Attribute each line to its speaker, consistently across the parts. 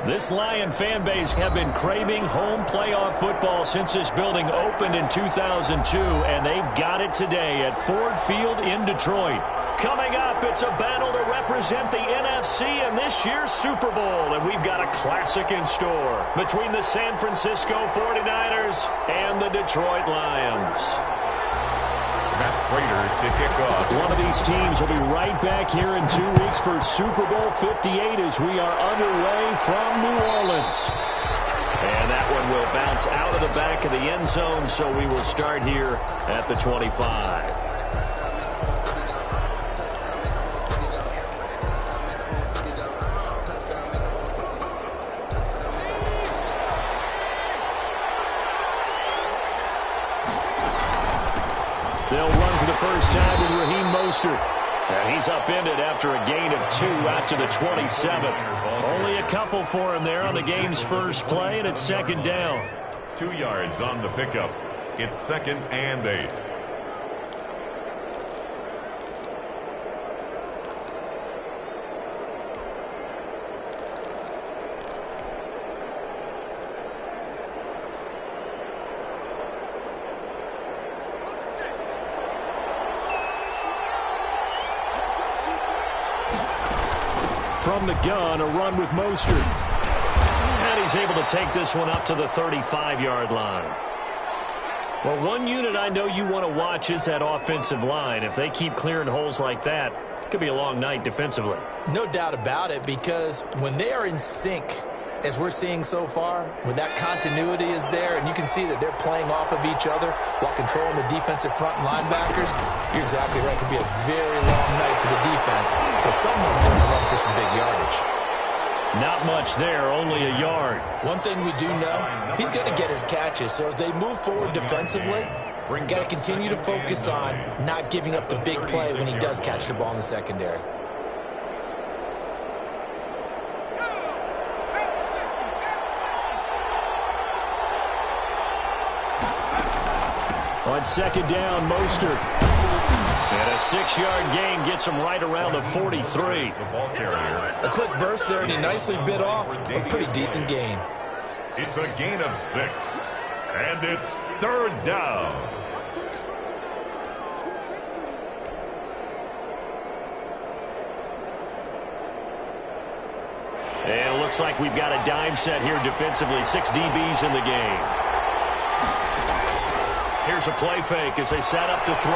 Speaker 1: This Lion fan base have been craving home playoff football since this building opened in 2002, and they've got it today at Ford Field in Detroit. Coming up, it's a battle to represent the NFC in this year's Super Bowl, and we've got a classic in store between the San Francisco 49ers and the Detroit Lions.
Speaker 2: Matt Prater to kick off.
Speaker 1: One of these teams will be right back here in 2 weeks for Super Bowl 58 as we are underway from New Orleans. And that one will bounce out of the back of the end zone, so we will start here at the 25. They'll run for the first time with Raheem Mostert. And he's upended after a gain of 2 out to the 27. Only a couple for him there on the game's first play, and it's second down.
Speaker 2: 2 yards on the pickup. It's 2nd and 8.
Speaker 1: From the gun, a run with Mostert. And he's able to take this one up to the 35-yard line. Well, one unit I know you want to watch is that offensive line. If they keep clearing holes like that, it could be a long night defensively.
Speaker 3: No doubt about it, because when they are in sync, as we're seeing so far, when that continuity is there, and you can see that they're playing off of each other while controlling the defensive front and linebackers, you're exactly right. It could be a very long night for the defense because someone's going to run for some big yardage.
Speaker 1: Not much there, only a yard.
Speaker 3: One thing we do know, he's going to get his catches. So as they move forward defensively, got to continue to focus on not giving up the big play when he does catch the ball in the secondary.
Speaker 1: On second down, Mostert. And a 6-yard gain gets him right around the 43.
Speaker 2: The ball carrier.
Speaker 3: A quick burst there, and he nicely bit off a pretty decent gain.
Speaker 2: It's a gain of 6. And it's 3rd down.
Speaker 1: And it looks like we've got a dime set here defensively. 6 DBs in the game. Here's a play fake as they set up to throw.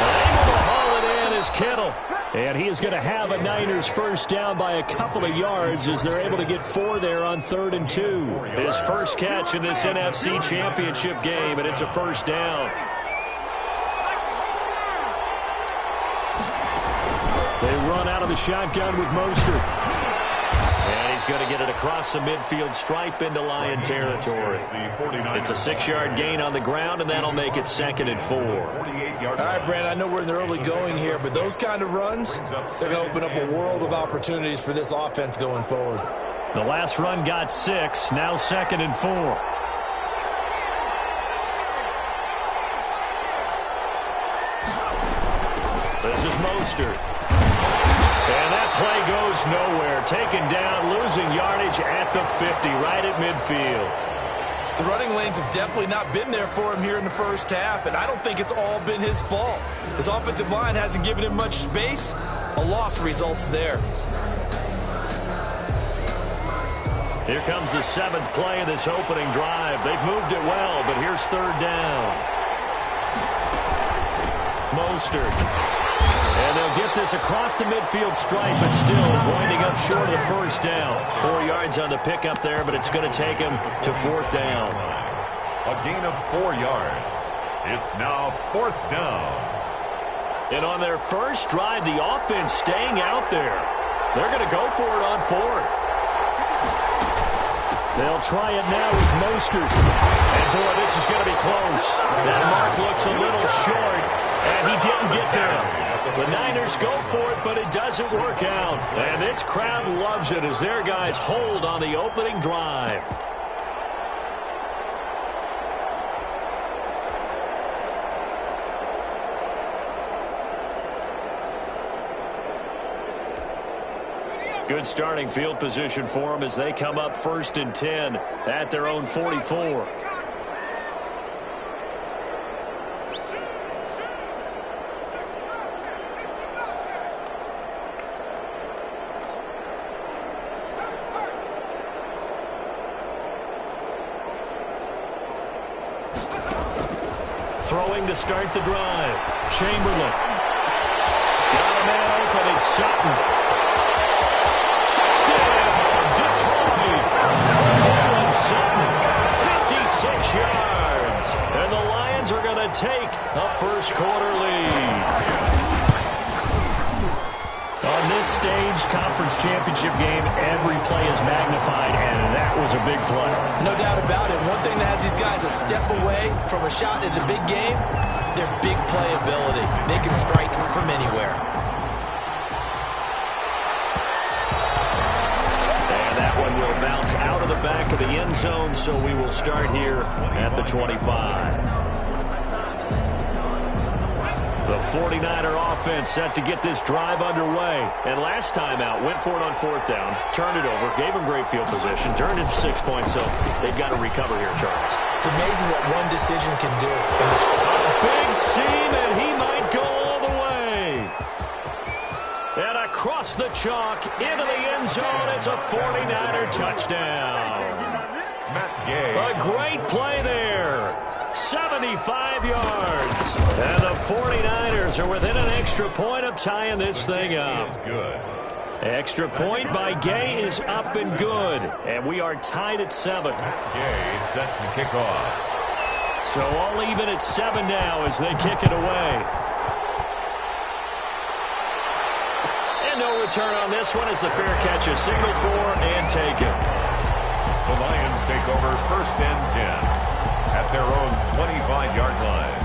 Speaker 1: Able to haul it in is Kittle. And he is going to have a Niners first down by a couple of yards as they're able to get 4 there on 3rd and 2. His first catch in this NFC Championship game, and it's a first down. They run out of the shotgun with Mostert. And he's going to get it across the midfield stripe into Lion territory. It's a 6-yard gain on the ground, and that'll make it 2nd and 4.
Speaker 3: All right, Brand, I know we're in the early going here, but those kind of runs, they're going to open up a world of opportunities for this offense going forward.
Speaker 1: The last run got 6, now 2nd and 4. This is Mostert. And that play goes nowhere. Taken down, losing yardage at the 50, right at midfield.
Speaker 3: The running lanes have definitely not been there for him here in the first half, and I don't think it's all been his fault. His offensive line hasn't given him much space. A loss results there.
Speaker 1: Here comes the 7th play of this opening drive. They've moved it well, but here's 3rd down. Mostert. And they'll get this across the midfield stripe, but still winding up short of the first down. 4 yards on the pickup there, but it's going to take him to 4th down.
Speaker 2: A gain of 4 yards. It's now 4th down.
Speaker 1: And on their first drive, the offense staying out there. They're going to go for it on 4th. They'll try it now with Mostert. And, boy, this is going to be close. That mark looks a little short, and he didn't get there. The Niners go for it, but it doesn't work out. And this crowd loves it as their guys hold on the opening drive. Good starting field position for them as they come up 1st and 10 at their own 44. Throwing to start the drive. Chamberlain. Got a man open. It's Sutton. Touchdown, Detroit. Cortland Sutton, 56 yards. And the Lions are going to take a first-quarter lead. On this stage, conference championship game, every play is magnified, and that was a big play.
Speaker 3: No doubt about it. One thing that has these guys a step away from a shot at the big game, their big play ability. They can strike from anywhere.
Speaker 1: And that one will bounce out of the back of the end zone, so we will start here at the 25. The 49er offense set to get this drive underway. And last time out, went for it on 4th down, turned it over, gave them great field position, turned it 6 points, so they've got to recover here, Charles.
Speaker 3: It's amazing what one decision can do.
Speaker 1: A big seam, and he might go all the way. And across the chalk, into the end zone, it's a 49er touchdown. A great play there. 75 yards. And the 49ers are within an extra point of tying this thing up. Extra point by Gay is up and good. And we are tied at 7.
Speaker 2: Gay set to kick off.
Speaker 1: So all even at 7 now as they kick it away. And no return on this one as the fair catch is signaled for and taken.
Speaker 2: The Lions take over 1st and 10. At their own 25-yard line.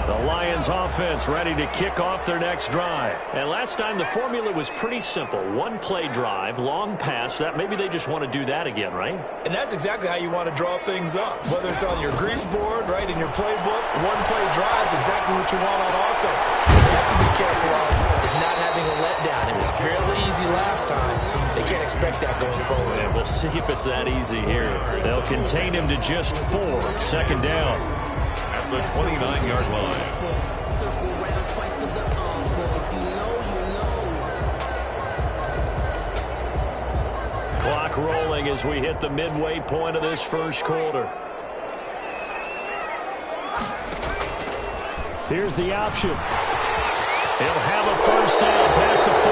Speaker 1: The Lions offense ready to kick off their next drive. And last time the formula was pretty simple. One play drive, long pass. That maybe they just want to do that again, right?
Speaker 3: And that's exactly how you want to draw things up. Whether it's on your grease board, right, in your playbook, one play drive is exactly what you want on offense. What you have to be careful of is not having a letdown. It was fairly easy last time. They can't expect that going forward.
Speaker 1: And we'll see if it's that easy here. They'll contain him to just 4. 2nd down.
Speaker 2: At the 29-yard line.
Speaker 1: Clock rolling as we hit the midway point of this first quarter. Here's the option. He'll have a first down past the 40.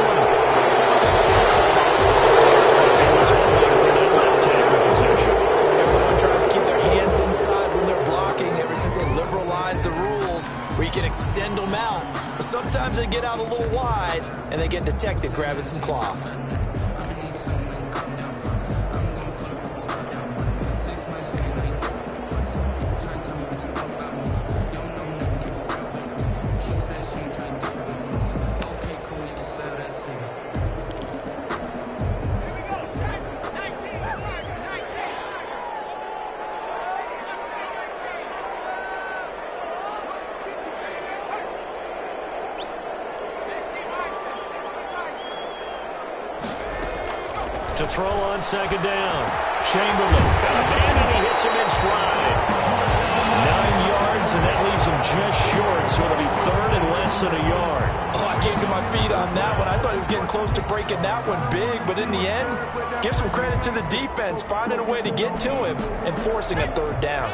Speaker 1: So he was hoping for that left tackle position.
Speaker 3: Everyone tries to keep their hands inside when they're blocking ever since they liberalized the rules where you can extend them out. But sometimes they get out a little wide and they get detected grabbing some cloth.
Speaker 1: To throw on 2nd down. Chamberlain got a man and he hits him in stride. 9 yards and that leaves him just short, so it'll be 3rd and less than a yard.
Speaker 3: Oh, I came to my feet on that one. I thought he was getting close to breaking that one big, but in the end, give some credit to the defense, finding a way to get to him and forcing a 3rd down.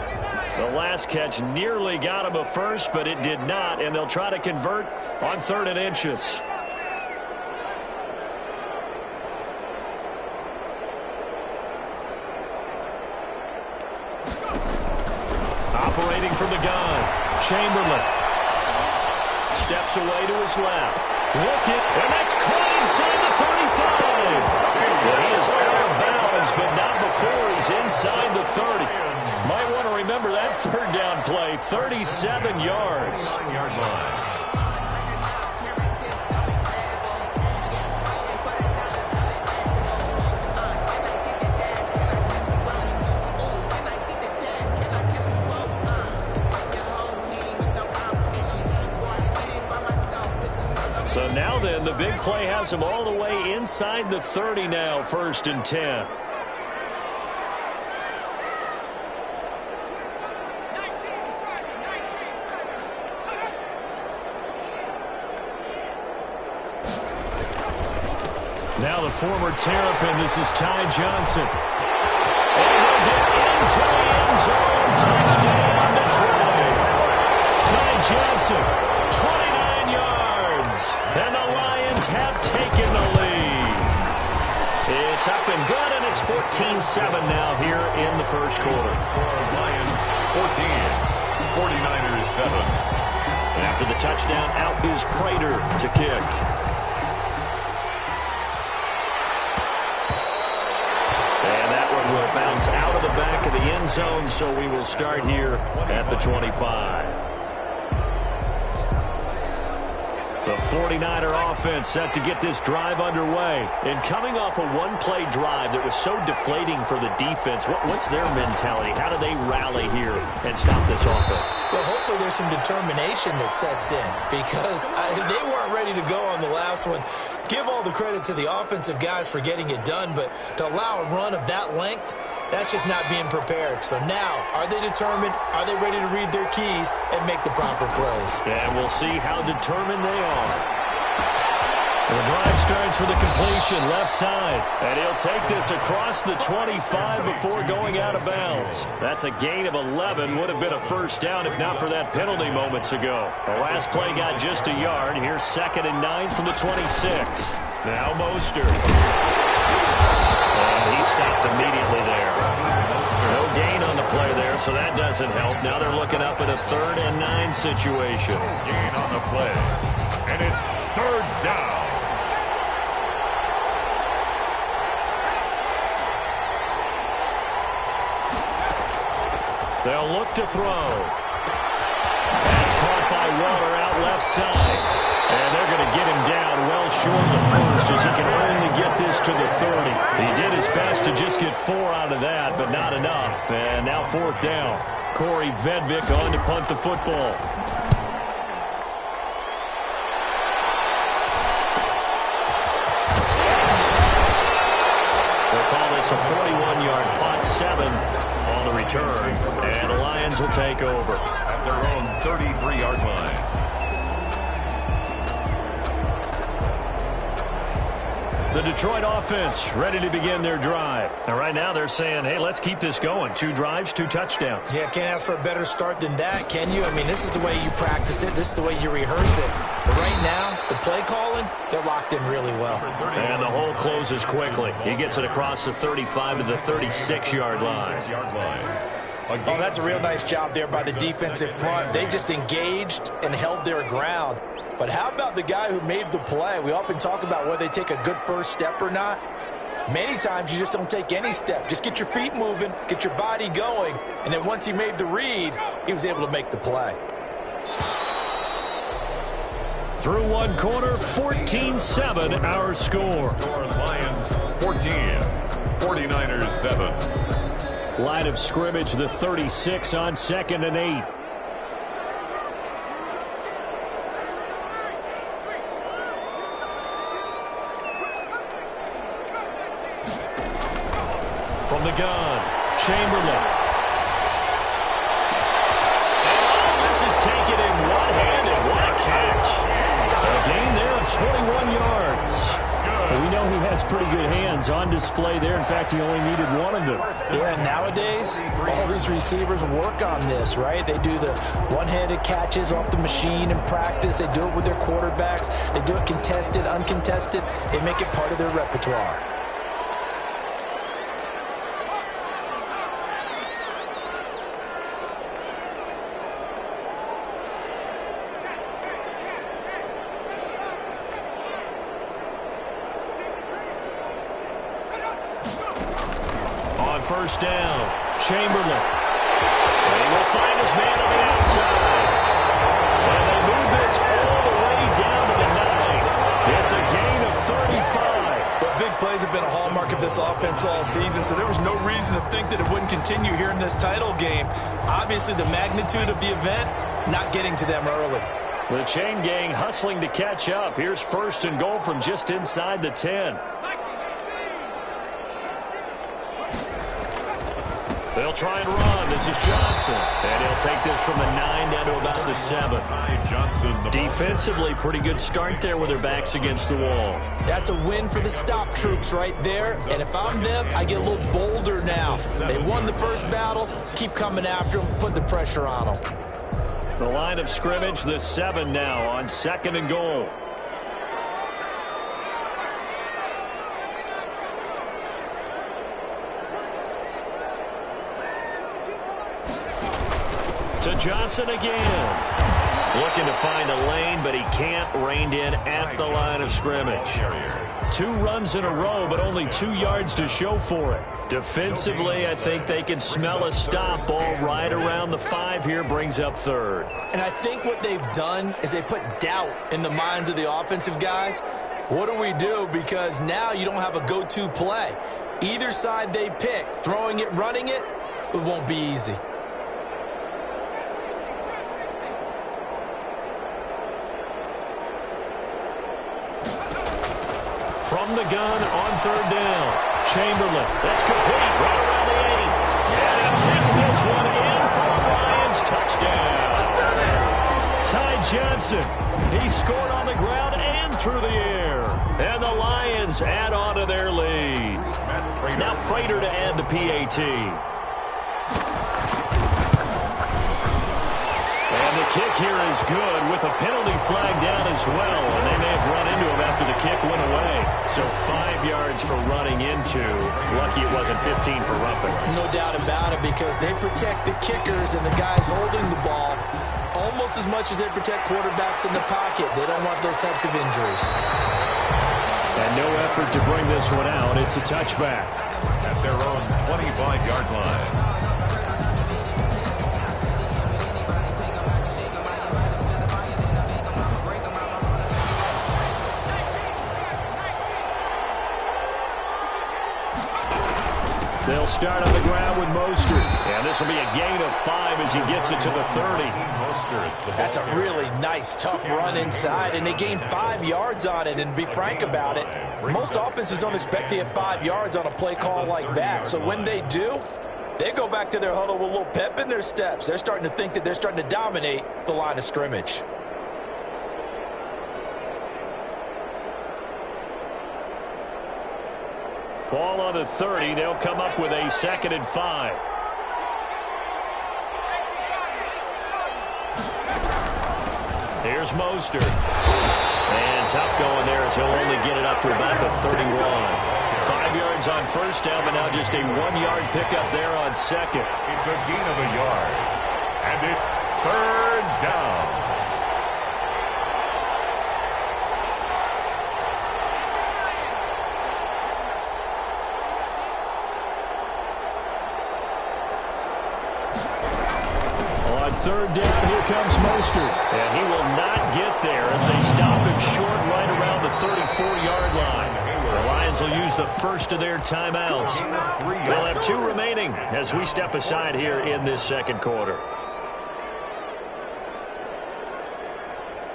Speaker 1: The last catch nearly got him a first, but it did not, and they'll try to convert on 3rd and inches. Operating from the gun, Chamberlain. Steps away to his left. Look it, and that's caught inside the 35. Well, he is out of bounds, but not before he's inside the 30. Might want to remember that 3rd down play, 37 yards.
Speaker 2: 9-yard line.
Speaker 1: So now then, the big play has him all the way inside the 30 now, 1st and 10. Now the former Terrapin, this is Ty Johnson. And he'll get into the end zone. Touchdown, Detroit. Ty Johnson, 29 yards. And the Lions have taken the lead. It's up and good, and it's 14-7 now here in the first quarter.
Speaker 2: Lions 14, 49ers 7.
Speaker 1: And after the touchdown, out is Prater to kick. Will bounce out of the back of the end zone, so we will start here at the 25. The 49er offense set to get this drive underway. And coming off a one-play drive that was so deflating for the defense, what's their mentality? How do they rally here and stop this offense?
Speaker 3: Well, hopefully there's some determination that sets in, because they weren't ready to go on the last one. Give all the credit to the offensive guys for getting it done, but to allow a run of that length, that's just not being prepared. So now, are they determined? Are they ready to read their keys and make the proper plays?
Speaker 1: And we'll see how determined they are. The drive starts with a completion left side, and he'll take this across the 25 before going out of bounds. That's a gain of 11. Would have been a first down if not for that penalty moments ago. The last play got just a yard. Here's 2nd and 9 from the 26. Now Mostert. And he stopped immediately there. No gain on the play there, so that doesn't help. Now they're looking up at a 3rd and 9 situation.
Speaker 2: Gain on the play. And it's 3rd down.
Speaker 1: They'll look to throw. That's caught by Waller out left side. And they're going to get him down well short of the first, as he can only get this to the 30. He did his best to just get 4 out of that, but not enough. And now 4th down. Corey Vedvik on to punt the football. They'll call this a 41-yard punt, 7 on the return. And the Lions will take over
Speaker 2: at their own 33-yard line.
Speaker 1: The Detroit offense ready to begin their drive. And right now they're saying, hey, let's keep this going. 2 drives, 2 touchdowns.
Speaker 3: Yeah, can't ask for a better start than that, can you? I mean, this is the way you practice it. This is the way you rehearse it. But right now, the play calling, they're locked in really well.
Speaker 1: And the hole closes quickly. He gets it across the 35 to the 36-yard line.
Speaker 3: Oh, that's a real nice job there by the defensive front. They just engaged and held their ground. But how about the guy who made the play? We often talk about whether they take a good first step or not. Many times you just don't take any step. Just get your feet moving, get your body going, and then once he made the read, he was able to make the play.
Speaker 1: Through one quarter, 14-7 our score.
Speaker 2: Lions 14, 49ers 7.
Speaker 1: Line of scrimmage, the 36 on 2nd and 8. From the gun, Chamberlain. And this is taken in one-handed. What a catch. A gain there of 21 yards. We know he has pretty good hands on display there. In fact, he only needed one of them.
Speaker 3: Yeah, nowadays, all these receivers work on this, right? They do the one-handed catches off the machine in practice. They do it with their quarterbacks. They do it contested, uncontested. They make it part of their repertoire.
Speaker 1: First down, Chamberlain. And he will find his man on the outside. And they move this all the way down to the 9. It's a gain of 35.
Speaker 3: But big plays have been a hallmark of this offense all season, so there was no reason to think that it wouldn't continue here in this title game. Obviously, the magnitude of the event, not getting to them early.
Speaker 1: The chain gang hustling to catch up. Here's 1st and goal from just inside the 10. They'll try and run. This is Johnson. And he'll take this from the 9 down to about the 7. Defensively, pretty good start there with their backs against the wall.
Speaker 3: That's a win for the stop troops right there. And if I'm them, I get a little bolder now. They won the first battle. Keep coming after them. Put the pressure on them.
Speaker 1: The line of scrimmage, the 7 now on 2nd and goal. To Johnson again. Looking to find a lane, but he can't. Reined in at the line of scrimmage. 2 runs in a row, but only 2 yards to show for it. Defensively, I think they can smell a stop. Ball right around the 5 here, brings up 3rd.
Speaker 3: And I think what they've done is they put doubt in the minds of the offensive guys. What do we do? Because now you don't have a go-to play. Either side they pick, throwing it, running it, it won't be easy.
Speaker 1: From the gun on 3rd down. Chamberlain. That's complete. Right around the 8. And he takes this one in for a Lions touchdown. Ty Johnson. He scored on the ground and through the air. And the Lions add on to their lead. Now Prater to add the PAT. And the kick here is good with a penalty flag down as well. And they may have run into him after the kick went away. So 5 yards for running into. Lucky it wasn't 15 for roughing.
Speaker 3: No doubt about it, because they protect the kickers and the guys holding the ball almost as much as they protect quarterbacks in the pocket. They don't want those types of injuries.
Speaker 1: And no effort to bring this one out. It's a touchback.
Speaker 2: At their own 25-yard line.
Speaker 1: They'll start on the ground with Mostert. And this will be a gain of 5 as he gets it to the 30.
Speaker 3: That's a really nice, tough run inside, and they gained 5 yards on it. And to be frank about it, most offenses don't expect to get 5 yards on a play call like that. So when they do, they go back to their huddle with a little pep in their steps. They're starting to think that they're starting to dominate the line of scrimmage.
Speaker 1: Ball on the 30. They'll come up with a 2nd and 5. Here's Mostert. And tough going there as he'll only get it up to about the 31. 5 yards on 1st down, but now just a 1-yard pickup there on 2nd.
Speaker 2: It's a gain of a yard. And it's 3rd down.
Speaker 1: On 3rd down, here comes Mostert. And he will not get there as they stop him short right around the 34-yard line. The Lions will use the first of their timeouts. They'll have 2 remaining as we step aside here in this 2nd quarter.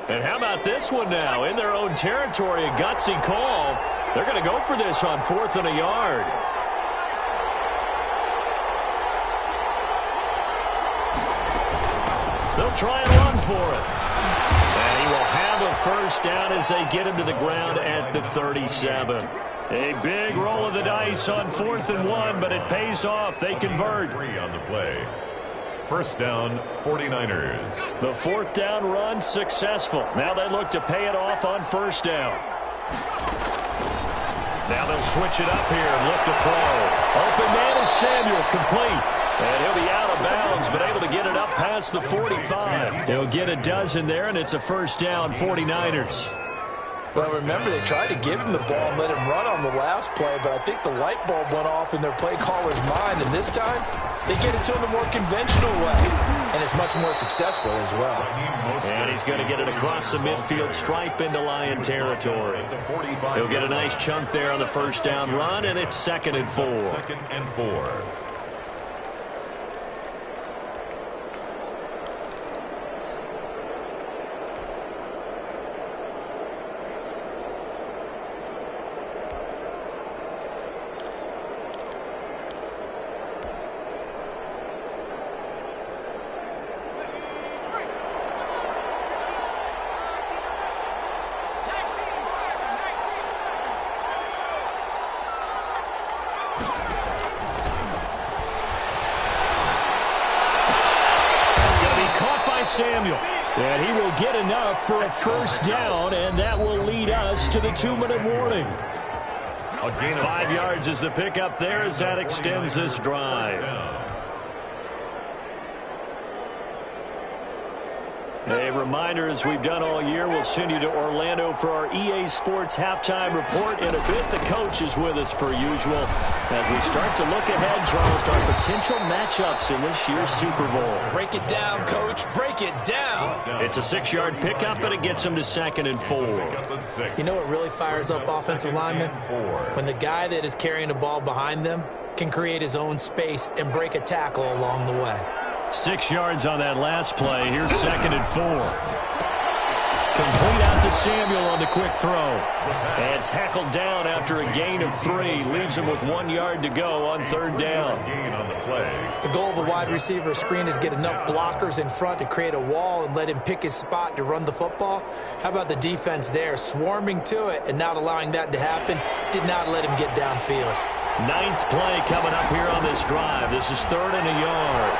Speaker 1: And how about this one now? In their own territory, a gutsy call. They're going to go for this on 4th and a yard. They'll try and run for it. And he will have a 1st down as they get him to the ground at the 37. A big roll of the dice on 4th and 1, but it pays off. They convert.
Speaker 2: 3 on the play. 1st down, 49ers.
Speaker 1: The 4th down run successful. Now they look to pay it off on 1st down. Now they'll switch it up here and look to throw. Open man is Samuel, complete. And he'll be out of bounds, but able to get it up past the 45. He'll get a dozen there, and it's a 1st down, 49ers.
Speaker 3: Well, remember, they tried to give him the ball and let him run on the last play, but I think the light bulb went off in their play caller's mind, and this time they get it to him the more conventional way, and it's much more successful as well.
Speaker 1: And he's going to get it across the midfield stripe into Lion territory. He'll get a nice chunk there on the 1st down run, and it's 2nd and 4.
Speaker 2: 2nd and 4.
Speaker 1: And he will get enough for a first down, and that will lead us to the 2-minute warning. 5 yards is the pickup there as that extends this drive. A reminder, as we've done all year, we'll send you to Orlando for our EA Sports halftime report. In a bit, the coach is with us per usual as we start to look ahead, Charles, to our potential matchups in this year's Super Bowl.
Speaker 3: Break it down, Coach. Break it down.
Speaker 1: It's a 6-yard pickup, and it gets them to 2nd and 4.
Speaker 3: You know what really fires up offensive linemen? When the guy that is carrying the ball behind them can create his own space and break a tackle along the way.
Speaker 1: 6 yards on that last play. Here's 2nd and 4. Complete out to Samuel on the quick throw. And tackled down after a gain of 3. Leaves him with 1 yard to go on 3rd down.
Speaker 3: The goal of a wide receiver screen is get enough blockers in front to create a wall and let him pick his spot to run the football. How about the defense there, swarming to it and not allowing that to happen? Did not let him get downfield.
Speaker 1: 9th play coming up here on this drive. This is 3rd and a yard.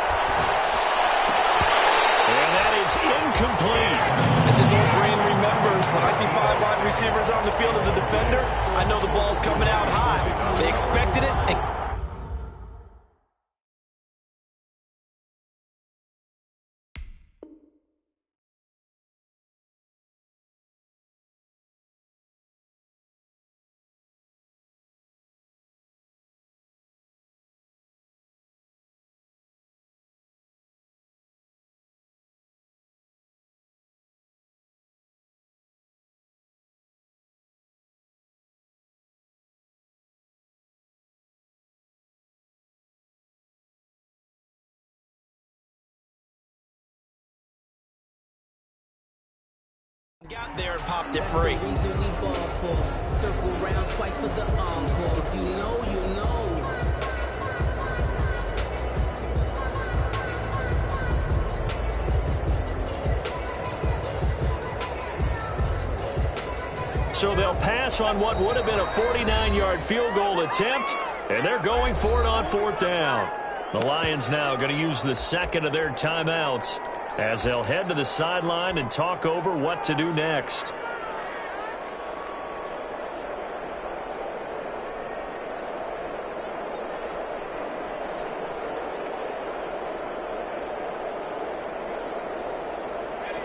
Speaker 1: And that is incomplete.
Speaker 3: As his old brain remembers, when I see 5 wide receivers on the field as a defender, I know the ball's coming out high. They expected it. Got there and popped it free.
Speaker 4: Circle round twice for the encore. If you know, you know.
Speaker 1: So they'll pass on what would have been a 49-yard field goal attempt, and they're going for it on 4th down. The Lions now going to use the 2nd of their timeouts as they'll head to the sideline and talk over what to do next.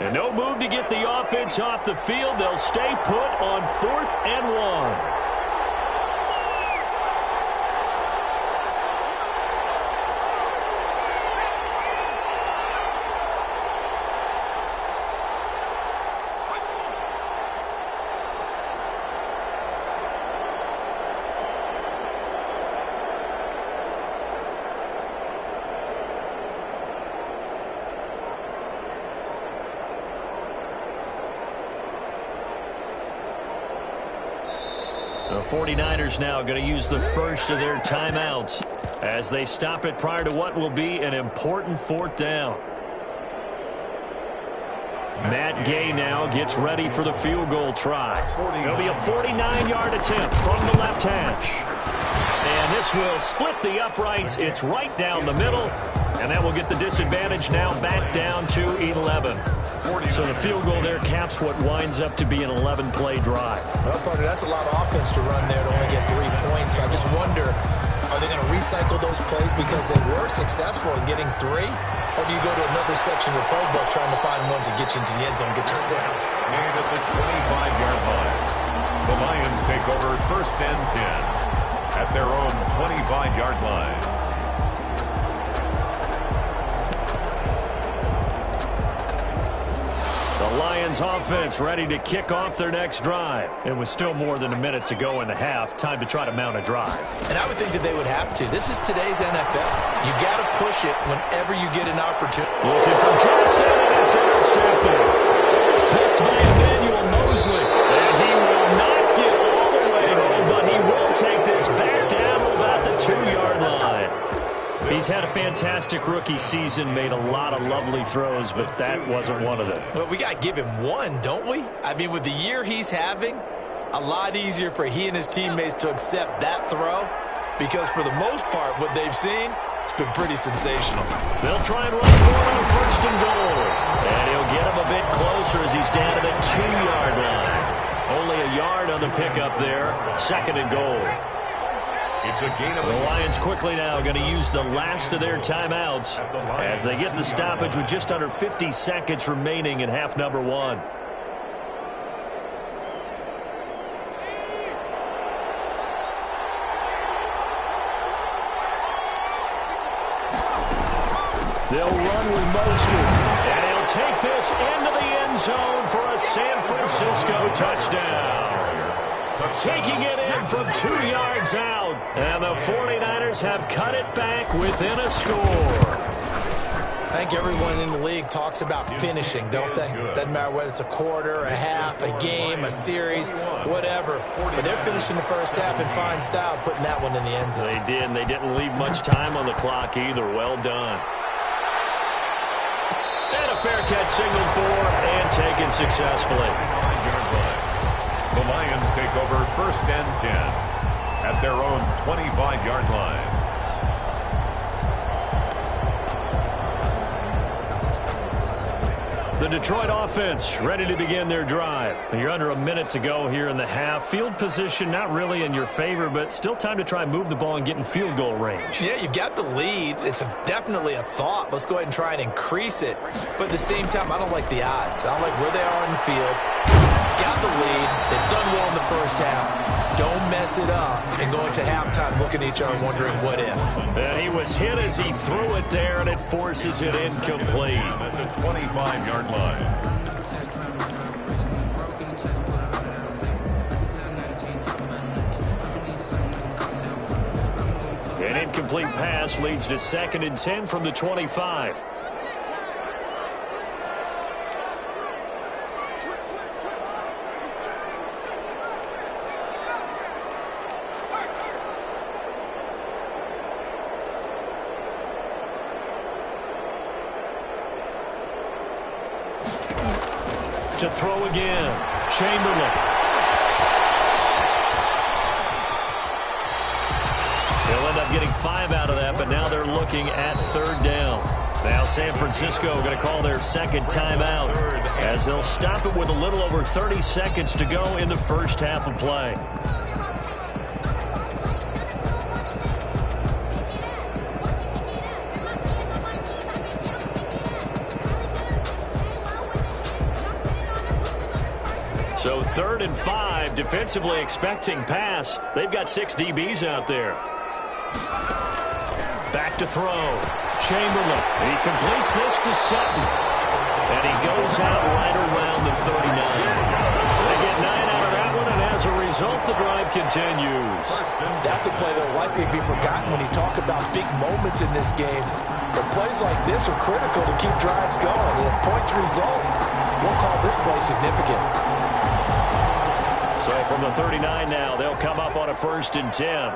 Speaker 1: And no move to get the offense off the field. They'll stay put on 4th and 1. The 49ers now going to use the first of their timeouts as they stop it prior to what will be an important 4th down. Matt Gay now gets ready for the field goal try. It'll be a 49-yard attempt from the left hash. And this will split the uprights. It's right down the middle. And that will get the disadvantage now back down to 11. So the field goal there caps what winds up to be an 11-play drive.
Speaker 3: Well, partner, that's a lot of offense to run there to only get 3 points. So I just wonder, are they going to recycle those plays because they were successful in getting 3? Or do you go to another section of the playbook trying to find ones that get you into the end zone, get you 6?
Speaker 2: And at the 25-yard line, the Lions take over 1st and 10 at their own 25-yard line.
Speaker 1: The Lions offense ready to kick off their next drive. It was still more than a minute to go in the half. Time to try to mount a drive.
Speaker 3: And I would think that they would have to. This is today's NFL. You got to push it whenever you get an opportunity.
Speaker 1: Looking for Johnson, and it's intercepted. Picked by Emmanuel Mosley. And he will not get all the way home, but he will take this back down about the 2-yard line. He's had a fantastic rookie season, made a lot of lovely throws, but that wasn't one of them.
Speaker 3: Well, we got to give him one, don't we? I mean, with the year he's having, a lot easier for he and his teammates to accept that throw because for the most part, what they've seen, it's been pretty sensational.
Speaker 1: They'll try and run for it on 1st and goal. And he'll get him a bit closer as he's down to the 2-yard line. Only a yard on the pickup there. 2nd and goal.
Speaker 2: It's a gain of
Speaker 1: the Lions quickly now going to use the last of their timeouts as they get the stoppage with just under 50 seconds remaining in half number 1. They'll run with Mostert, and he'll take this into the end zone for a San Francisco touchdown. Taking it in from 2 yards out, and the 49ers have cut it back within a score.
Speaker 3: I think everyone in the league talks about finishing, don't they? Doesn't matter whether it's a quarter, a half, a game, a series, whatever. But they're finishing the first half in fine style, putting that one in the end zone.
Speaker 1: They did, and they didn't leave much time on the clock either. Well done. And a fair catch signaled for and taken successfully.
Speaker 2: The Lions take over 1st and 10 at their own 25-yard line.
Speaker 1: The Detroit offense ready to begin their drive. You're under a minute to go here in the half. Field position not really in your favor, but still time to try and move the ball and get in field goal range.
Speaker 3: Yeah, you've got the lead. It's definitely a thought. Let's go ahead and try and increase it. But at the same time, I don't like the odds. I don't like where they are in the field. Got the lead. They've done well in the first half. Don't mess it up and go into halftime looking at each other wondering what if.
Speaker 1: And he was hit as he threw it there, and it forces it incomplete.
Speaker 2: At the 25-yard line.
Speaker 1: An incomplete pass leads to 2nd and 10 from the 25. To throw again, Chamberlain. They'll end up getting 5 out of that, but now they're looking at 3rd down. Now San Francisco going to call their 2nd timeout as they'll stop it with a little over 30 seconds to go in the first half of play. So 3rd and 5, defensively expecting pass. They've got 6 DBs out there. Back to throw. Chamberlain. He completes this to Sutton. And he goes out right around the 39. They get 9 out of that one, and as a result, the drive continues.
Speaker 3: That's a play that will likely be forgotten when you talk about big moments in this game. But plays like this are critical to keep drives going. And if points result, we'll call this play significant.
Speaker 1: So from the 39 now, they'll come up on a 1st and 10.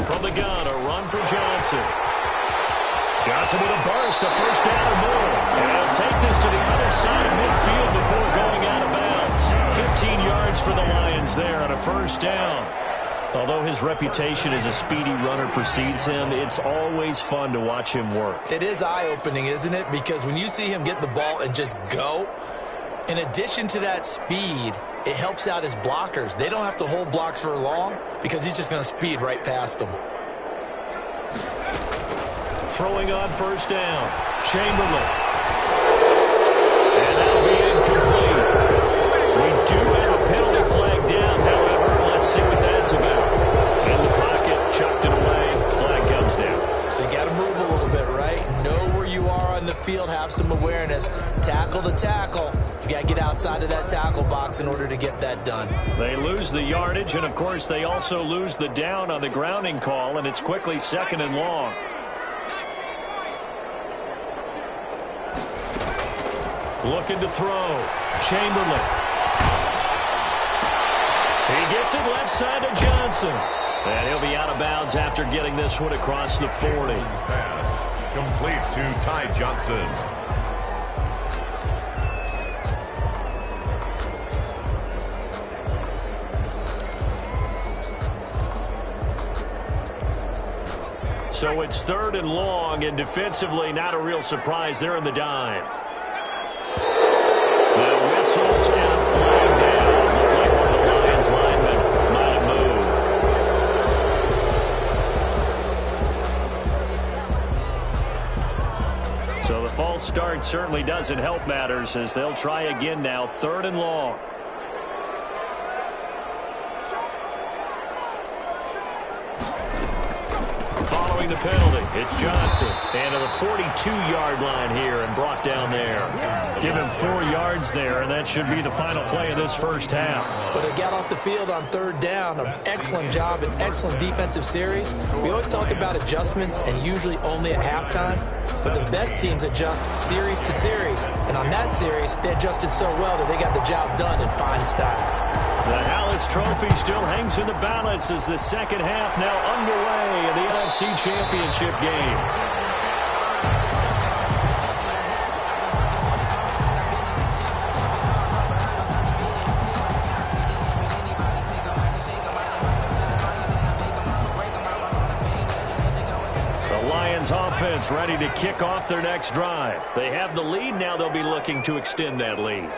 Speaker 1: From the gun, a run for Johnson. Johnson with a burst, a 1st down or more. And he'll take this to the other side of midfield before going out of bounds. 15 yards for the Lions there on a 1st down. Although his reputation as a speedy runner precedes him, it's always fun to watch him work.
Speaker 3: It is eye-opening, isn't it? Because when you see him get the ball and just go, in addition to that speed, it helps out his blockers. They don't have to hold blocks for long because he's just going to speed right past them.
Speaker 1: Throwing on 1st down, Chamberlain. And that'll be incomplete. We do have a penalty flag down, however. Let's see what that's about. In the pocket, chucked it away, flag comes down.
Speaker 3: So you got to move a little bit, right? Know where you are on the field, have some awareness. Tackle to tackle. You got to get outside of that tackle box in order to get that done.
Speaker 1: They lose the yardage, and of course they also lose the down on the grounding call, and it's quickly 2nd and long. Looking to throw. Chamberlain. He gets it left side to Johnson. And he'll be out of bounds after getting this one across the 40.
Speaker 2: Pass complete to Ty Johnson.
Speaker 1: So it's 3rd and long, and defensively not a real surprise. They're in the dime. The whistles and a flag down. Looked like one of the Lions linemen might have moved. So the false start certainly doesn't help matters as they'll try again now, 3rd and long. The penalty. It's Johnson. And to the 42-yard line here and brought down there. Give him 4 yards there, and that should be the final play of this first half.
Speaker 3: But they got off the field on 3rd down. An excellent job, an excellent defensive series. We always talk about adjustments and usually only at halftime. But the best teams adjust series to series. And on that series, they adjusted so well that they got the job done in fine style.
Speaker 1: The Hallis Trophy still hangs in the balance as the second half now underway in the NFC Championship game. The Lions offense ready to kick off their next drive. They have the lead. Now they'll be looking to extend that lead.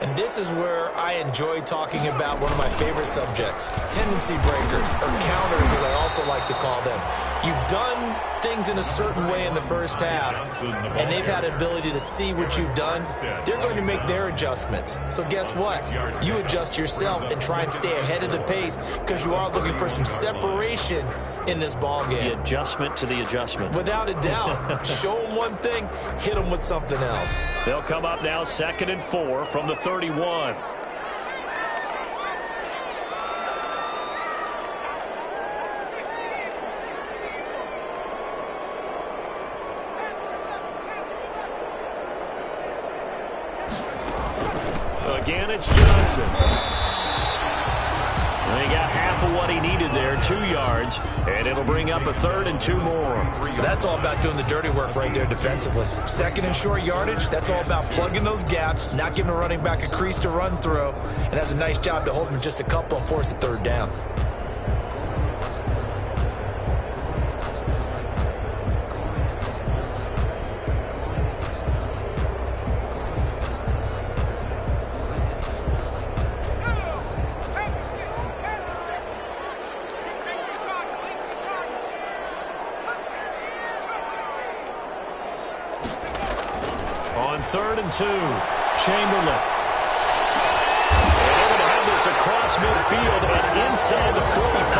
Speaker 3: And this is where I enjoy talking about one of my favorite subjects, tendency breakers, or counters as I also like to call them. You've done things in a certain way in the first half, and they've had an ability to see what you've done. They're going to make their adjustments. So guess what? You adjust yourself and try and stay ahead of the pace because you are looking for some separation in this ball game.
Speaker 1: The adjustment to the adjustment.
Speaker 3: Without a doubt. Show them one thing, hit them with something else.
Speaker 1: They'll come up now 2nd and 4 from the 31. Again, it's Johnson. And he got half of what he needed there, 2 yards, and it'll bring up a 3rd and 2 more.
Speaker 3: That's all about doing the dirty work right there defensively. 2nd and short yardage, that's all about plugging those gaps, not giving a running back a crease to run through, and that's a nice job to hold him just a couple and force a 3rd down.
Speaker 1: On 3rd and 2, Chamberlain. And they're going to have this across midfield and inside the 45.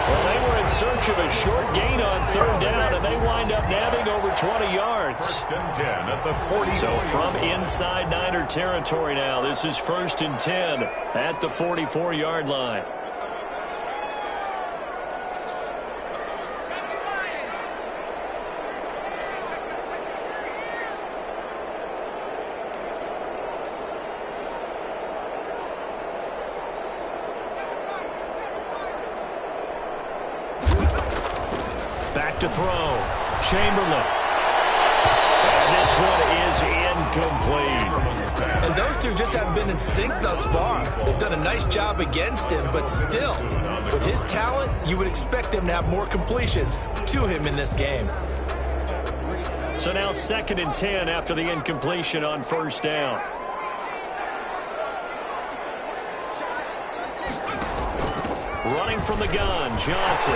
Speaker 1: Well, they were in search of a short gain on 3rd down, and they wind up nabbing over 20 yards.
Speaker 2: 1st and 10 at the 40.
Speaker 1: So from inside Niner territory now, this is 1st and 10 at the 44-yard line. Back to throw. Chamberlain. And this one is incomplete.
Speaker 3: And those two just haven't been in sync thus far. They've done a nice job against him, but still, with his talent, you would expect them to have more completions to him in this game.
Speaker 1: So now 2nd and 10 after the incompletion on 1st down. Running from the gun, Johnson.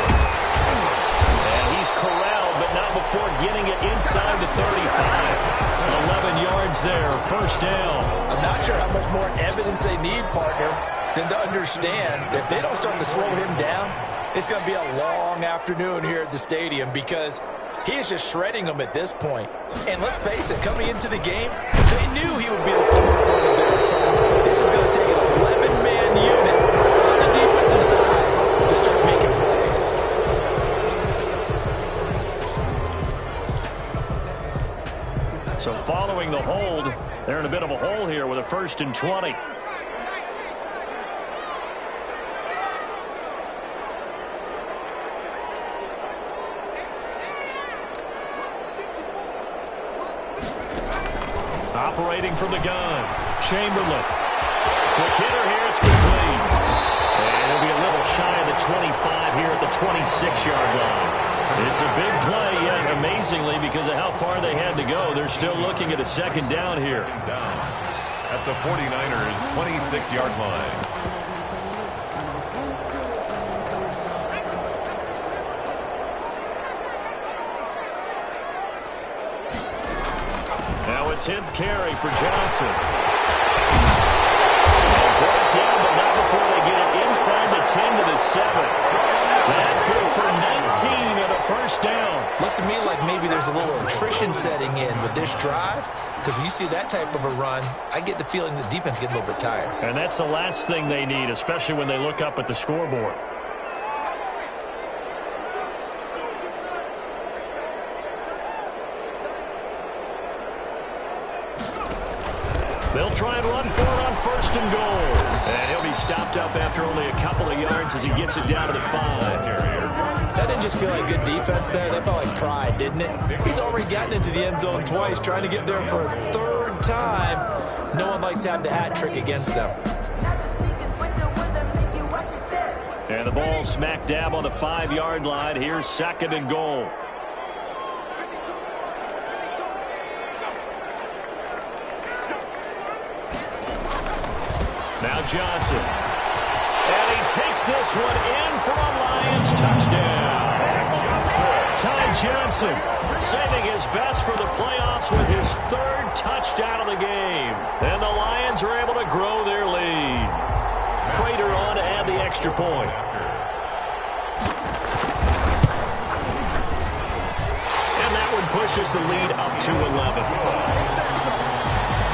Speaker 1: And he's corralled, but not before getting it inside the 35. 11 yards there, 1st down.
Speaker 3: I'm not sure how much more evidence they need, partner, than to understand if they don't start to slow him down, it's going to be a long afternoon here at the stadium because he is just shredding them at this point. And let's face it, coming into the game, they knew he would be the forefront of their attack. This is going to take an 11-man unit on the defensive side to start making plays.
Speaker 1: So following the hold, they're in a bit of a hole here with a 1st and 20. Operating from the gun, Chamberlain. Quick hitter here, it's complete. And it'll be a little shy of the 25 here at the 26-yard line. It's a big play, yet amazingly, because of how far they had to go, they're still looking at a second down here.
Speaker 2: At the 49ers' 26-yard line.
Speaker 1: Now a 10th carry for Johnson. And brought down, but not before they get it inside the 10 to the 7. That good for 19 and a first down.
Speaker 3: Looks to me like maybe there's a little attrition setting in with this drive, because when you see that type of a run, I get the feeling the defense gets a little bit tired.
Speaker 1: And that's the last thing they need, especially when they look up at the scoreboard. They'll try and run for it on first and goal. And he'll be stopped up after only a couple of yards as he gets it down to the 5.
Speaker 3: That didn't just feel like good defense there. That felt like pride, didn't it? He's already gotten into the end zone twice, trying to get there for a third time. No one likes to have the hat trick against them.
Speaker 1: And the ball smack dab on the 5-yard line. Here's second and goal. Now Johnson. And he takes this one in for a Lions touchdown. Ty Johnson saving his best for the playoffs with his third touchdown of the game. And the Lions are able to grow their lead. Prater on to add the extra point. And that one pushes the lead up to 11.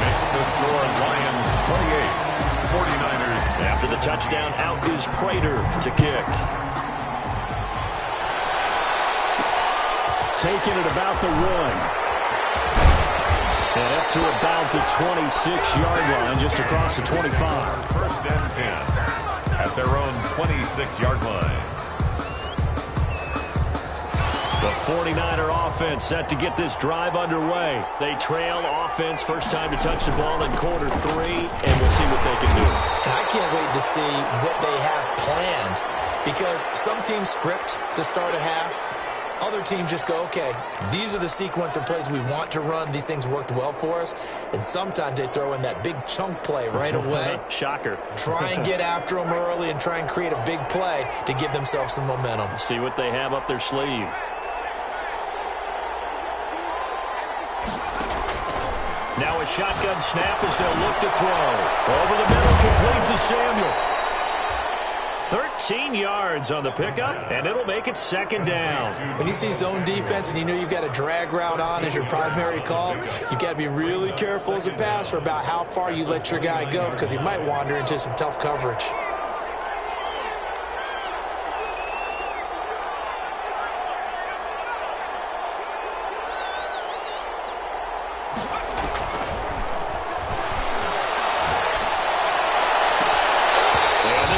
Speaker 2: Makes the score Lions 28. 49ers.
Speaker 1: After the touchdown, out is Prater to kick. Taking it about the 1. And up to about the 26-yard line, just across the 25.
Speaker 2: First and 10 at their own 26-yard line.
Speaker 1: The 49er offense set to get this drive underway. They trail offense, first time to touch the ball in quarter 3, and we'll see what they can do.
Speaker 3: And I can't wait to see what they have planned, because some teams script to start a half. Other teams just go, okay, these are the sequence of plays we want to run. These things worked well for us. And sometimes they throw in that big chunk play right away.
Speaker 1: Shocker.
Speaker 3: Try and get after them early and try and create a big play to give themselves some momentum.
Speaker 1: See what they have up their sleeve. Now a shotgun snap as they'll look to throw. Over the middle, complete to Samuel. 13 yards on the pickup, and it'll make it second down.
Speaker 3: When you see zone defense and you know you've got a drag route on as your primary call, you've got to be really careful as a passer about how far you let your guy go, because he might wander into some tough coverage.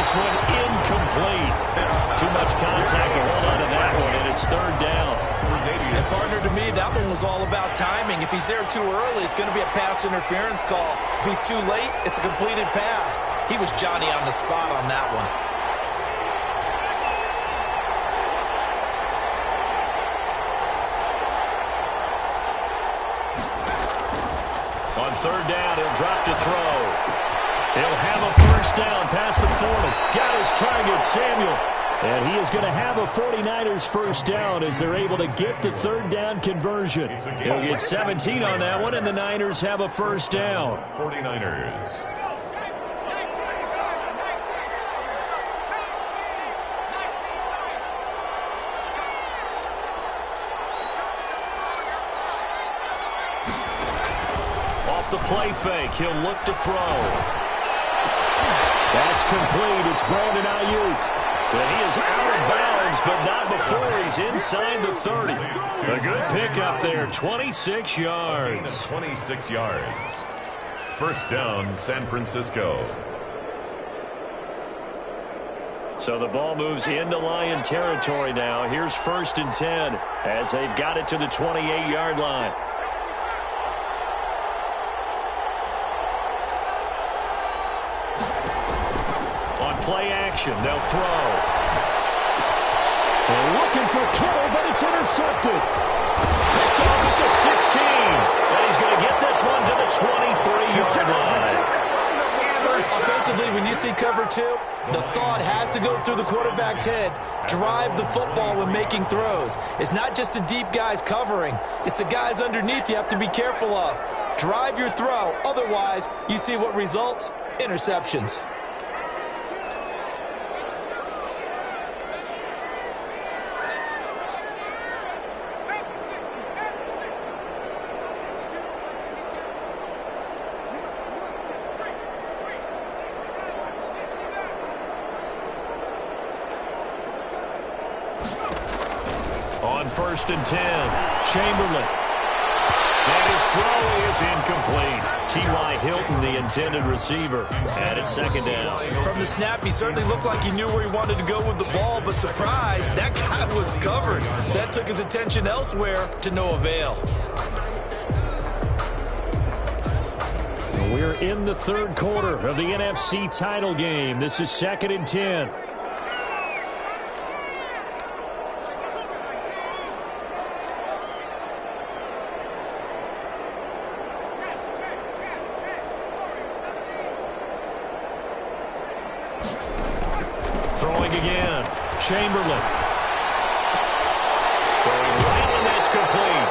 Speaker 1: This one incomplete. Too much contact to hold on to that one, and it's third down.
Speaker 3: And partner, to me, that one was all about timing. If he's there too early, it's going to be a pass interference call. If he's too late, it's a completed pass. He was Johnny on the spot on that one.
Speaker 1: On third down, he'll drop to throw. He'll have a first down past the 40. Got his target, Samuel. And he is going to have a 49ers first down as they're able to get the third down conversion. He'll get 17 on that one, and the Niners have a first down.
Speaker 2: 49ers.
Speaker 1: Off the play fake, he'll look to throw. That's complete. It's Brandon Ayuk. And he is out of bounds, but not before he's inside the 30. A good pickup there, 26 yards.
Speaker 2: 26 yards. First down, San Francisco.
Speaker 1: So the ball moves into Lion territory now. Here's first and 10 as they've got it to the 28-yard line. Play action. They'll throw. They're looking for Kittle, but it's It's intercepted. Picked off at the 16. And he's going to get this one to the 23-yard line.
Speaker 3: Offensively, when you see cover two, the thought has to go through the quarterback's head. Drive the football when making throws. It's not just the deep guys covering. It's the guys underneath you have to be careful of. Drive your throw. Otherwise, you see what results? Interceptions.
Speaker 1: On 1st and 10, Chamberlain. And his throw is incomplete. T.Y. Hilton, the intended receiver, and it's 2nd down.
Speaker 3: From the snap, he certainly looked like he knew where he wanted to go with the ball, but surprise, that guy was covered. So that took his attention elsewhere to no avail.
Speaker 1: We're in the 3rd quarter of the NFC title game. This is 2nd and 10. Throwing again. Chamberlain. Throwing right, and that's complete.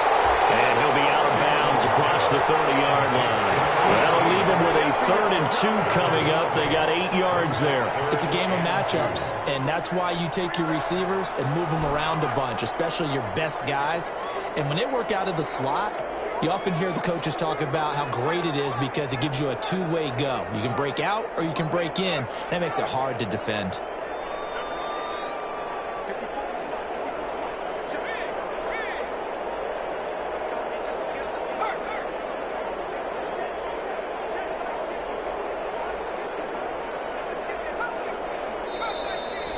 Speaker 1: And he'll be out of bounds across the 30-yard line. That'll leave him with a 3rd and 2 coming up. They got 8 yards there.
Speaker 3: It's a game of matchups, and that's why you take your receivers and move them around a bunch, especially your best guys. And when they work out of the slot, you often hear the coaches talk about how great it is because it gives you a two-way go. You can break out or you can break in. That makes it hard to defend.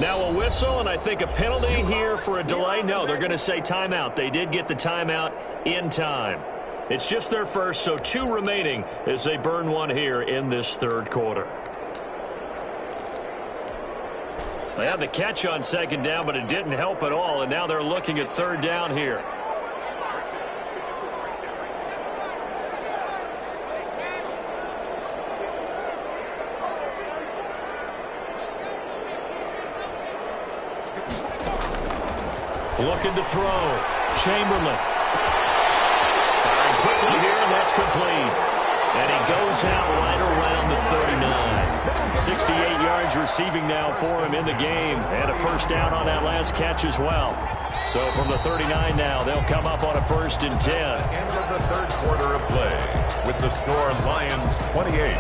Speaker 1: Now a whistle, and I think a penalty here for a delay. No, they're going to say timeout. They did get the timeout in time. It's just their first, so 2 remaining as they burn one here in this 3rd quarter. They had the catch on 2nd down, but it didn't help at all, and now they're looking at 3rd down here. Looking to throw. Chamberlain. Firing quickly here, and that's complete. And he goes out right around the 39. 68 yards receiving now for him in the game. And a 1st down on that last catch as well. So from the 39 now, they'll come up on a 1st and 10.
Speaker 2: End of the 3rd quarter of play with the score Lions 28,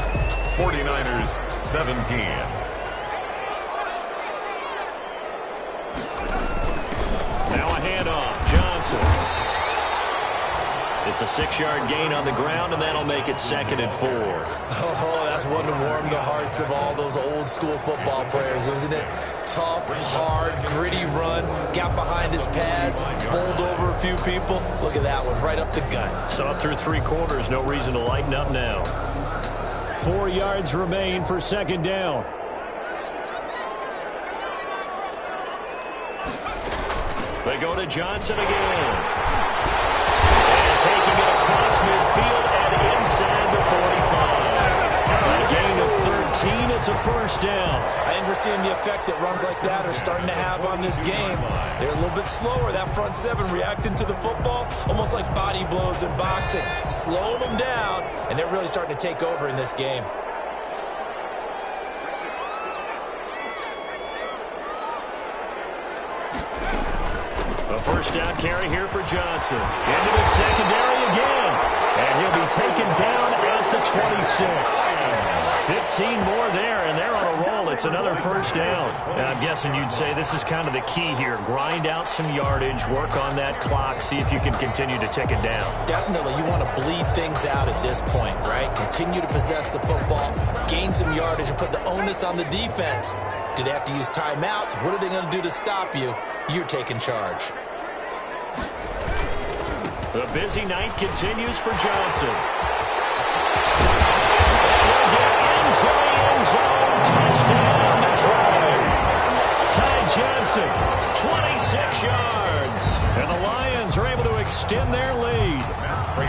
Speaker 2: 49ers 17.
Speaker 1: It's a 6-yard gain on the ground, and that'll make it 2nd and 4.
Speaker 3: Oh, that's one to warm the hearts of all those old-school football players, isn't it? Tough, hard, gritty run, got behind his pads, bowled over a few people. Look at that one, right up the gut.
Speaker 1: Saw it through 3 quarters, no reason to lighten up now. 4 yards remain for 2nd down. They go to Johnson again. Taking it across midfield and inside the 45. A gain of 13. It's a 1st down.
Speaker 3: I think we're seeing the effect that runs like that are starting to have on this game. They're a little bit slower. That front 7 reacting to the football, almost like body blows in boxing. Slowing them down, and they're really starting to take over in this game.
Speaker 1: A 1st down carry here for Johnson. Into the secondary again. And he'll be taken down at the 26. 15 more there, and they're on a roll. It's another 1st down. And I'm guessing you'd say this is kind of the key here. Grind out some yardage, work on that clock, see if you can continue to tick it down.
Speaker 3: Definitely. You want to bleed things out at this point, right? Continue to possess the football, gain some yardage, and put the onus on the defense. Do they have to use timeouts? What are they going to do to stop you? You're taking charge.
Speaker 1: The busy night continues for Johnson. Into the end zone. Touchdown, Detroit. Ty Johnson, 26 yards. And the extend their lead.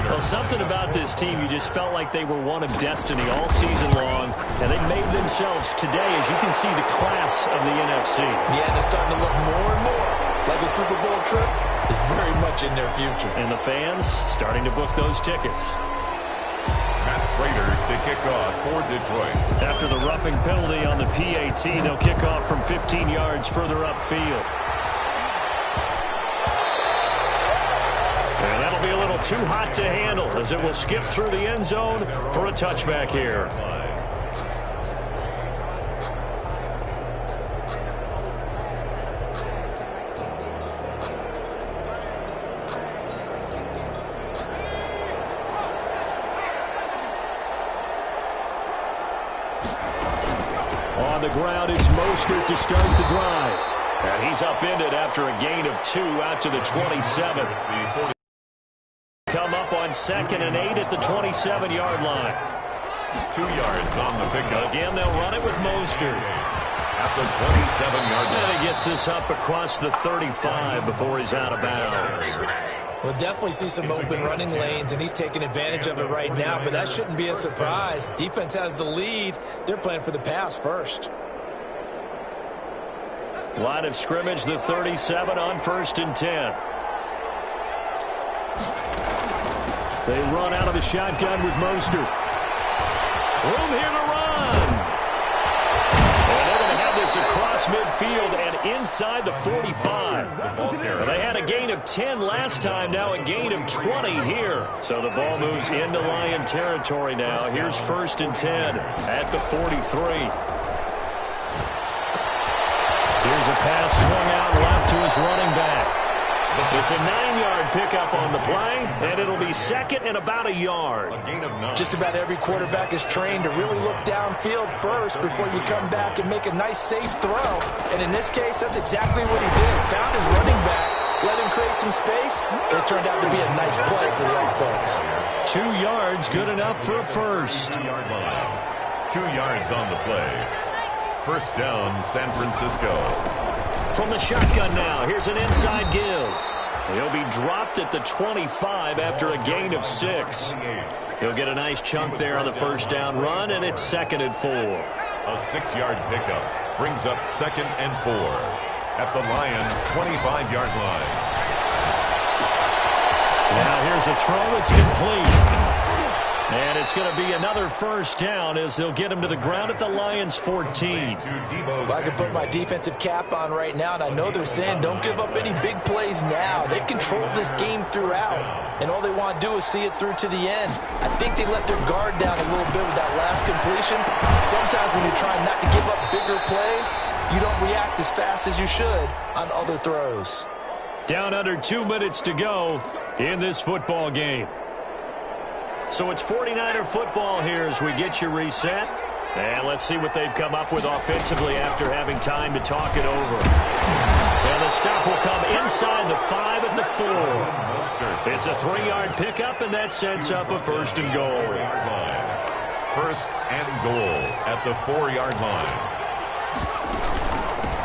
Speaker 1: Well, something about this team, you just felt like they were one of destiny all season long, and they made themselves today, as you can see, the class of the NFC.
Speaker 3: Yeah, and it's starting to look more and more like a Super Bowl trip is very much in their future.
Speaker 1: And the fans starting to book those tickets.
Speaker 2: Raiders to kick off for Detroit.
Speaker 1: After the roughing penalty on the PAT, they'll kick off from 15 yards further upfield. And that'll be a little too hot to handle as it will skip through the end zone for a touchback here. On the ground, it's Mostert to start the drive. And he's upended after a gain of 2 out to the 27. Come up on 2nd and 8 at the 27-yard line.
Speaker 2: 2 yards on the pickup.
Speaker 1: Again, they'll run it with Mostert.
Speaker 2: At the 27-yard line.
Speaker 1: And he gets this up across the 35 before he's out of bounds.
Speaker 3: We'll definitely see some open running lanes, and he's taking advantage of it right now, but that shouldn't be a surprise. Defense has the lead. They're playing for the pass first.
Speaker 1: Line of scrimmage, the 37 on 1st and 10. They run out of the shotgun with Mostert. Room here to run. And they're going to have this across midfield and inside the 45. They had a gain of 10 last time, now a gain of 20 here. So the ball moves into Lion territory now. Here's 1st and 10 at the 43. Here's a pass swung out left to his running back. It's a 9-yard pickup on the play, and it'll be 2nd and about a yard.
Speaker 3: Just about every quarterback is trained to really look downfield first before you come back and make a nice, safe throw. And in this case, that's exactly what he did. Found his running back, let him create some space, and it turned out to be a nice play for the offense.
Speaker 1: 2 yards, good enough for a first.
Speaker 2: 2 yards on the play. First down, San Francisco.
Speaker 1: From the shotgun now, here's an inside give. He'll be dropped at the 25 after a gain of 6. He'll get a nice chunk there on the first down run, and it's 2nd and 4.
Speaker 2: A 6-yard pickup brings up 2nd and 4 at the Lions' 25-yard line.
Speaker 1: Now here's a throw that's complete. And it's going to be another first down as they'll get him to the ground at the Lions' 14.
Speaker 3: Well, I can put my defensive cap on right now, and I know they're saying don't give up any big plays now. They've controlled this game throughout, and all they want to do is see it through to the end. I think they let their guard down a little bit with that last completion. Sometimes when you're trying not to give up bigger plays, you don't react as fast as you should on other throws.
Speaker 1: Down under 2 minutes to go in this football game. So it's 49er football here as we get you reset. And let's see what they've come up with offensively after having time to talk it over. And the stop will come inside the 5 at the 4. It's a 3-yard pickup, and that sets up a 1st and goal.
Speaker 2: 1st and goal at the 4-yard line.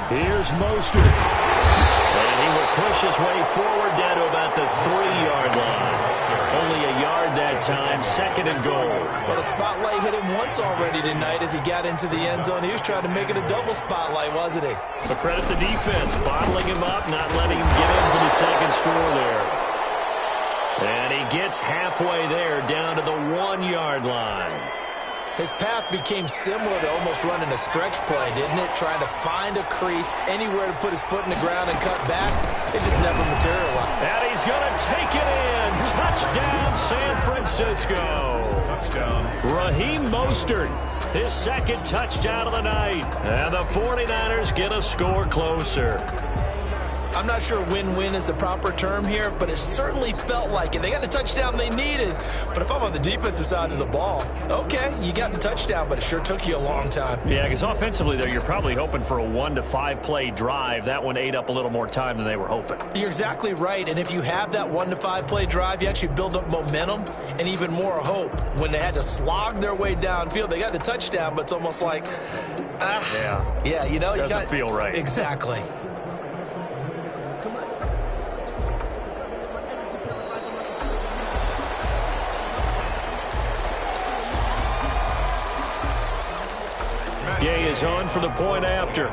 Speaker 1: Here's Mostert. And he will push his way forward down to about the 3-yard line. Only a yard that time, 2nd and goal.
Speaker 3: Well, the spotlight hit him once already tonight as he got into the end zone. He was trying to make it a double spotlight, wasn't he?
Speaker 1: But credit the defense, bottling him up, not letting him get in for the 2nd score there. And he gets halfway there, down to the 1-yard line.
Speaker 3: His path became similar to almost running a stretch play, didn't it? Trying to find a crease, anywhere to put his foot in the ground and cut back. It just never materialized.
Speaker 1: And he's going to take it in. Touchdown, San Francisco.
Speaker 2: Touchdown.
Speaker 1: Raheem Mostert, his 2nd touchdown of the night. And the 49ers get a score closer.
Speaker 3: I'm not sure win-win is the proper term here, but it certainly felt like it. They got the touchdown they needed. But if I'm on the defensive side of the ball, okay, you got the touchdown, but it sure took you a long time.
Speaker 1: Yeah, because offensively there, you're probably hoping for a 1 to 5 play drive. That one ate up a little more time than they were hoping.
Speaker 3: You're exactly right. And if you have that 1 to 5 play drive, you actually build up momentum and even more hope. When they had to slog their way downfield, they got the touchdown, but it's almost like, yeah, you know,
Speaker 1: doesn't feel right.
Speaker 3: Exactly.
Speaker 1: is on for the point after.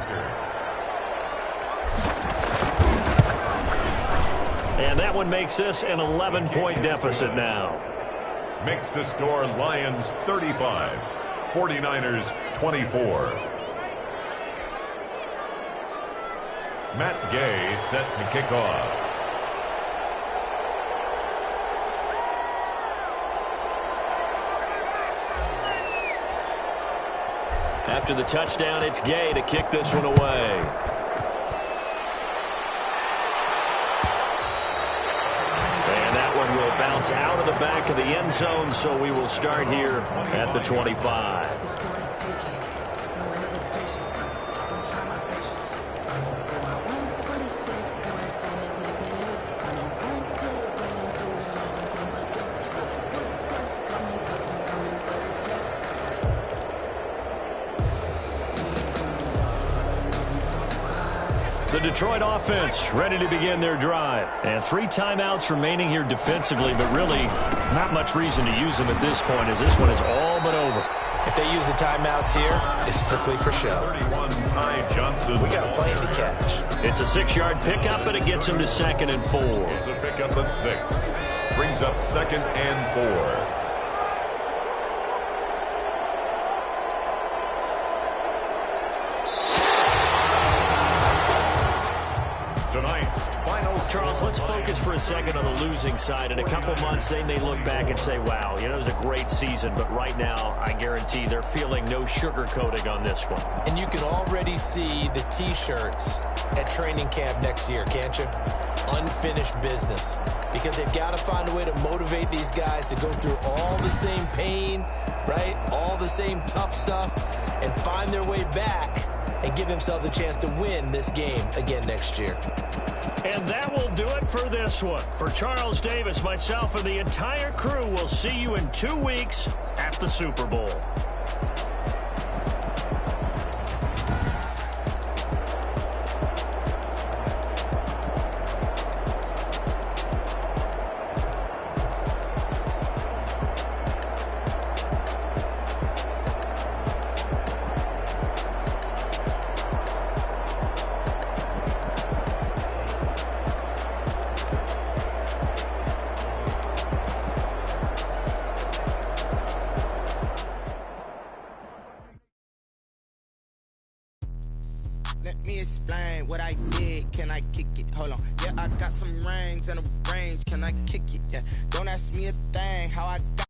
Speaker 1: And that one makes this an 11-point deficit now.
Speaker 2: Makes the score Lions 35, 49ers 24. Matt Gay set to kick off.
Speaker 1: After the touchdown, it's Gay to kick this one away. And that one will bounce out of the back of the end zone, so we will start here at the 25. The Detroit offense ready to begin their drive. And 3 timeouts remaining here defensively, but really not much reason to use them at this point, as this one is all but over.
Speaker 3: If they use the timeouts here, it's strictly for show.
Speaker 2: 31, Ty Johnson.
Speaker 3: We got a plane to catch.
Speaker 1: It's a 6-yard pickup, but it gets him to 2nd and 4.
Speaker 2: It's a pickup of 6. Brings up 2nd and 4.
Speaker 1: Charles, let's focus for a second on the losing side. In a couple months, they may look back and say, wow, it was a great season. But right now, I guarantee they're feeling no sugarcoating on this one.
Speaker 3: And you can already see the T-shirts at training camp next year, can't you? Unfinished business. Because they've got to find a way to motivate these guys to go through all the same pain, right? All the same tough stuff, and find their way back and give themselves a chance to win this game again next year.
Speaker 1: And that will do it for this one. For Charles Davis, myself, and the entire crew, we'll see you in 2 weeks at the Super Bowl.
Speaker 5: Let me explain what I did. Can I kick it? Hold on. Yeah, I got some rings and a range. Can I kick it? Yeah. Don't ask me a thing. How I got